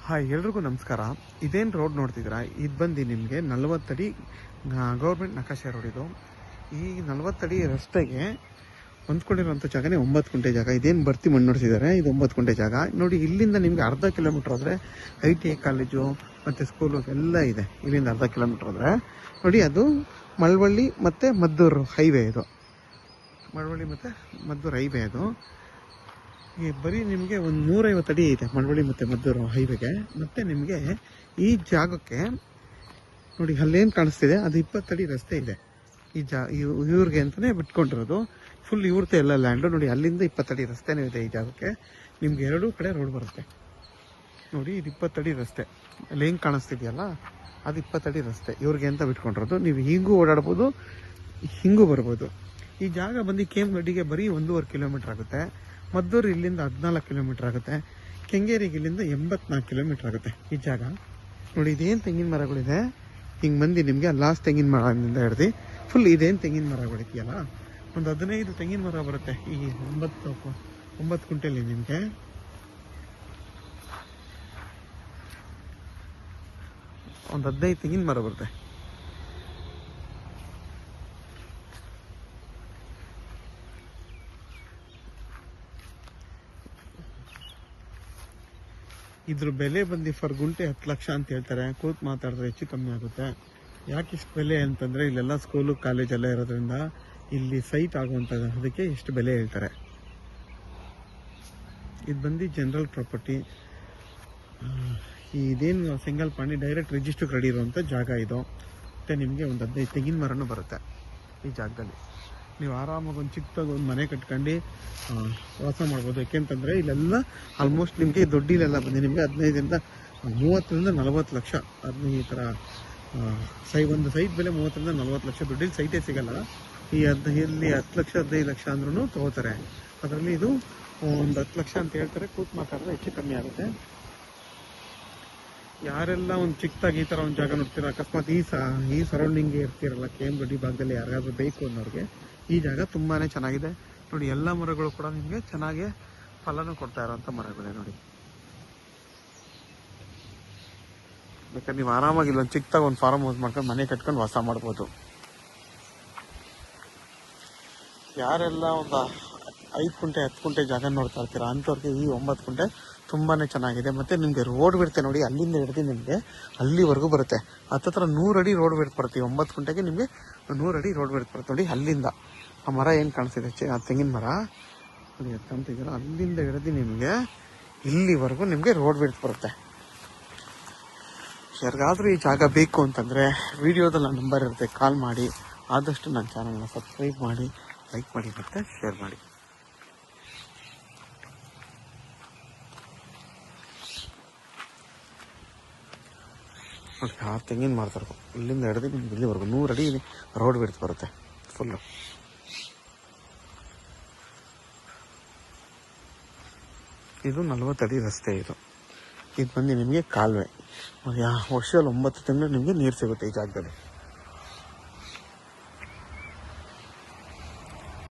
Hi, ಎಲ್ರಿಗೂ ನಮಸ್ಕಾರ. ಇದೇನು ರೋಡ್ ನೋಡ್ತಿದ್ದೀರಾ, ಇದು ಬಂದು ನಿಮಗೆ 40 ಅಡಿ ಗೌರ್ಮೆಂಟ್ ನಕಾಶೆ ರೋಡ್. ಇದು ಈ 40 ಅಡಿ ರಸ್ತೆಗೆ ಹೊಂದ್ಕೊಂಡಿರುವಂಥ ಜಾಗನೇ 9 ಗುಂಟೆ ಜಾಗ. ಇದೇನು ಬರ್ತಿ ಮಣ್ಣು ನೋಡ್ತಿದ್ದಾರೆ, ಇದು 9 ಗುಂಟೆ ಜಾಗ ನೋಡಿ. ಇಲ್ಲಿಂದ ನಿಮಗೆ ಅರ್ಧ ಕಿಲೋಮೀಟ್ರ್ ಆದರೆ ITI ಕಾಲೇಜು ಮತ್ತು ಸ್ಕೂಲು ಎಲ್ಲ ಇದೆ. ಇಲ್ಲಿಂದ ಅರ್ಧ ಕಿಲೋಮೀಟ್ರ್ ಆದರೆ ನೋಡಿ, ಅದು ಮಳವಳ್ಳಿ ಮತ್ತು ಮದ್ದೂರು ಹೈವೇ. ಇದು ಮಳವಳ್ಳಿ ಮತ್ತು ಮದ್ದೂರು ಹೈವೇ. ಅದು ಈ ಬರೀ ನಿಮಗೆ ಒಂದು 150 ಅಡಿ ಇದೆ ಮಳವಳ್ಳಿ ಮತ್ತು ಮದ್ದೂರು ಹೈವೇಗೆ. ಮತ್ತು ನಿಮಗೆ ಈ ಜಾಗಕ್ಕೆ ನೋಡಿ, ಅಲ್ಲೇನು ಕಾಣಿಸ್ತಿದೆ ಅದು 20 ಅಡಿ ರಸ್ತೆ ಇದೆ. ಈ ಇವ್ರಿಗೆ ಅಂತಲೇ ಬಿಟ್ಕೊಂಡಿರೋದು, ಫುಲ್ ಇವ್ರದ್ದೇ ಎಲ್ಲ ಲ್ಯಾಂಡು ನೋಡಿ. ಅಲ್ಲಿಂದ 20 ಅಡಿ ರಸ್ತೆನೂ ಇದೆ ಈ ಜಾಗಕ್ಕೆ. ನಿಮ್ಗೆ ಎರಡೂ ಕಡೆ ರೋಡ್ ಬರುತ್ತೆ ನೋಡಿ. ಇದು 20 ಅಡಿ ರಸ್ತೆ, ಅಲ್ಲಿ ಹೆಂಗೆ ಕಾಣಿಸ್ತಿದೆಯಲ್ಲ ಅದು 20 ಅಡಿ ರಸ್ತೆ ಇವ್ರಿಗೆ ಅಂತ ಬಿಟ್ಕೊಂಡಿರೋದು. ನೀವು ಹಿಂಗೂ ಓಡಾಡ್ಬೋದು, ಹಿಂಗೂ ಬರ್ಬೋದು. ಈ ಜಾಗ ಬಂದು ಕೇಮ್ಗಡ್ಡಿಗೆ ಬರೀ 1.5 ಕಿಲೋಮೀಟ್ರ್ ಆಗುತ್ತೆ. ಮದ್ದೂರು ಇಲ್ಲಿಂದ 14 ಕಿಲೋಮೀಟ್ರ್ ಆಗುತ್ತೆ. ಕೆಂಗೇರಿಗೆ ಇಲ್ಲಿಂದ 84 ಕಿಲೋಮೀಟ್ರ್ ಆಗುತ್ತೆ ಈ ಜಾಗ ನೋಡಿ. ಇದೇನು ತೆಂಗಿನ ಮರಗಳಿದೆ, ಹಿಂಗೆ ಬಂದು ನಿಮಗೆ ಲಾಸ್ಟ್ ತೆಂಗಿನ ಮರದಿಂದ ಹಿಡ್ದು ಫುಲ್ ಇದೇನು ತೆಂಗಿನ ಮರಗಳಿದೆಯಲ್ಲ, ಒಂದು 15 ತೆಂಗಿನ ಮರ ಬರುತ್ತೆ ಈ 9 ಗುಂಟೆಯಲ್ಲಿ. ನಿಮಗೆ ಒಂದು 15 ತೆಂಗಿನ ಮರ ಬರುತ್ತೆ. ಇದ್ರ ಬೆಲೆ ಬಂದು ಫರ್ ಗುಂಟೆ 10 ಲಕ್ಷ ಅಂತ ಹೇಳ್ತಾರೆ. ಕೂತ್ ಮಾತಾಡಿದ್ರೆ ಹೆಚ್ಚು ಕಮ್ಮಿ ಆಗುತ್ತೆ. ಯಾಕೆ ಇಷ್ಟು ಬೆಲೆ ಅಂತಂದರೆ, ಇಲ್ಲೆಲ್ಲ ಸ್ಕೂಲು ಕಾಲೇಜೆಲ್ಲ ಇರೋದ್ರಿಂದ ಇಲ್ಲಿ ಸೈಟ್ ಆಗುವಂಥದ್ದು, ಅದಕ್ಕೆ ಇಷ್ಟು ಬೆಲೆ ಹೇಳ್ತಾರೆ. ಇದು ಬಂದು ಜನರಲ್ ಪ್ರಾಪರ್ಟಿ. ಇದೇನು ಸಿಂಗಲ್ ಪಾಣಿ ಡೈರೆಕ್ಟ್ ರಿಜಿಸ್ಟರ್ಗೆ ರೆಡಿ ಇರುವಂಥ ಜಾಗ ಇದು. ಮತ್ತು ನಿಮಗೆ ಒಂದು 15 ತೆಂಗಿನ ಮರನೂ ಬರುತ್ತೆ ಈ ಜಾಗದಲ್ಲಿ. ನೀವು ಆರಾಮಾಗಿ ಒಂದು ಚಿಕ್ಕದಾಗಿ ಒಂದು ಮನೆ ಕಟ್ಕೊಂಡು ವಾಸ ಮಾಡ್ಬೋದು. ಯಾಕೆಂತಂದರೆ ಇಲ್ಲೆಲ್ಲ ಆಲ್ಮೋಸ್ಟ್ ನಿಮಗೆ ದೊಡ್ಡಿಲೆಲ್ಲ ಬಂದು ನಿಮಗೆ 15ರಿಂದ 30ರಿಂದ 40 ಲಕ್ಷ. ಅದನ್ನ ಈ ಥರ ಒಂದು ಸೈಟ್ ಬೆಲೆ 30ರಿಂದ 40 ಲಕ್ಷ. ದುಡ್ಡಿಲ್ಲಿ ಸೈಟೇ ಸಿಗಲ್ಲ. ಇಲ್ಲಿ 10 ಲಕ್ಷ 15 ಲಕ್ಷ ಅಂದ್ರೂ ತೊಗೋತಾರೆ. ಅದರಲ್ಲಿ ಇದು ಒಂದು 10 ಲಕ್ಷ ಅಂತ ಹೇಳ್ತಾರೆ. ಕೂತ್ ಮಾತಾಡಿದ್ರೆ ಹೆಚ್ಚು ಕಮ್ಮಿ ಆಗುತ್ತೆ. ಯಾರೆಲ್ಲ ಒಂದು ಚಿಕ್ಕದಾಗಿ ಈ ಥರ ಒಂದು ಜಾಗ ನೋಡ್ತೀರ, ಅಕಸ್ಮಾತ್ ಈ ಸರೌಂಡಿಂಗ್ಗೆ ಇರ್ತೀರಲ್ಲ, ಕೇಮ್ಗಡ್ಡಿ ಭಾಗದಲ್ಲಿ ಯಾರಿಗಾದ್ರೂ ಬೇಕು ಅನ್ನೋರಿಗೆ ಈ ಜಾಗ ತುಂಬಾ ಚೆನ್ನಾಗಿದೆ ನೋಡಿ. ಎಲ್ಲ ಮರಗಳು ಕೂಡ ನಿಮಗೆ ಚೆನ್ನಾಗಿ ಫಲನೂ ಕೊಡ್ತಾ ಇರೋಂಥ ಮರಗಳೇ ನೋಡಿ. ಬೇಕಾದ್ರೆ ನೀವು ಆರಾಮಾಗಿ ಇಲ್ಲೊಂದು ಚಿಕ್ಕದಾಗಿ ಒಂದು ಫಾರ್ಮ್ ಹೌಸ್ ಮಾಡ್ಕೊಂಡು ಮನೆ ಕಟ್ಕೊಂಡು ವಾಸ ಮಾಡ್ಬೋದು. ಯಾರೆಲ್ಲ ಒಂದು 5 ಗುಂಟೆ 10 ಗುಂಟೆ ಜಾಗ ನೋಡ್ತಾ ಇರ್ತೀರಾ ಅಂಥವ್ರಿಗೆ ಈ 9 ಗುಂಟೆ ತುಂಬಾ ಚೆನ್ನಾಗಿದೆ. ಮತ್ತು ನಿಮಗೆ ರೋಡ್ ಬಿಡುತ್ತೆ ನೋಡಿ, ಅಲ್ಲಿಂದ ಹಿಡಿದು ನಿಮಗೆ ಅಲ್ಲಿವರೆಗೂ ಬರುತ್ತೆ. ಹತ್ತತ್ರ 100 ಅಡಿ ರೋಡ್ ಬಿಡ್ತು ಬರುತ್ತೆ. 9 ಗುಂಟೆಗೆ ನಿಮಗೆ 100 ಅಡಿ ರೋಡ್ ಬಿಡ್ತು ಬರುತ್ತೆ ನೋಡಿ. ಅಲ್ಲಿಂದ ಆ ಮರ ಏನು ಕಾಣಿಸ್ತಿದೆ, ಆ ತೆಂಗಿನ ಮರ ನೋಡಿ, ಕಾಣ್ತಿದ್ದೀರ, ಅಲ್ಲಿಂದ ಹಿಡಿದು ನಿಮಗೆ ಇಲ್ಲಿವರೆಗೂ ನಿಮಗೆ ರೋಡ್ ಬಿಡ್ತು ಬರುತ್ತೆ. ಯಾರಿಗಾದ್ರೂ ಈ ಜಾಗ ಬೇಕು ಅಂತಂದರೆ ವಿಡಿಯೋದಲ್ಲಿ ನನ್ನ ನಂಬರ್ ಇರುತ್ತೆ, ಕಾಲ್ ಮಾಡಿ. ಆದಷ್ಟು ನನ್ನ ಚಾನಲ್ನ ಸಬ್ಸ್ಕ್ರೈಬ್ ಮಾಡಿ, ಲೈಕ್ ಮಾಡಿ ಮತ್ತು ಶೇರ್ ಮಾಡಿ. ನೋಡಿ, ಆ ತೆಂಗಿನ ಮಾಡ್ತಾರೆ ಇಲ್ಲಿಂದ ಹಿಡಿದು ನಿಮ್ಗೆ ಇಲ್ಲಿವರೆಗೂ 100 ಅಡಿ ರೋಡ್ ಬಿಡ್ತು ಬರುತ್ತೆ ಫುಲ್ಲು. ಇದು 40 ಅಡಿ ರಸ್ತೆ. ಇದು ಬಂದು ನಿಮಗೆ ಕಾಲುವೆ. ವರ್ಷದಲ್ಲಿ 9 ತಿಂಗಳು ನಿಮಗೆ ನೀರು ಸಿಗುತ್ತೆ ಈ ಜಾಗದಲ್ಲಿ.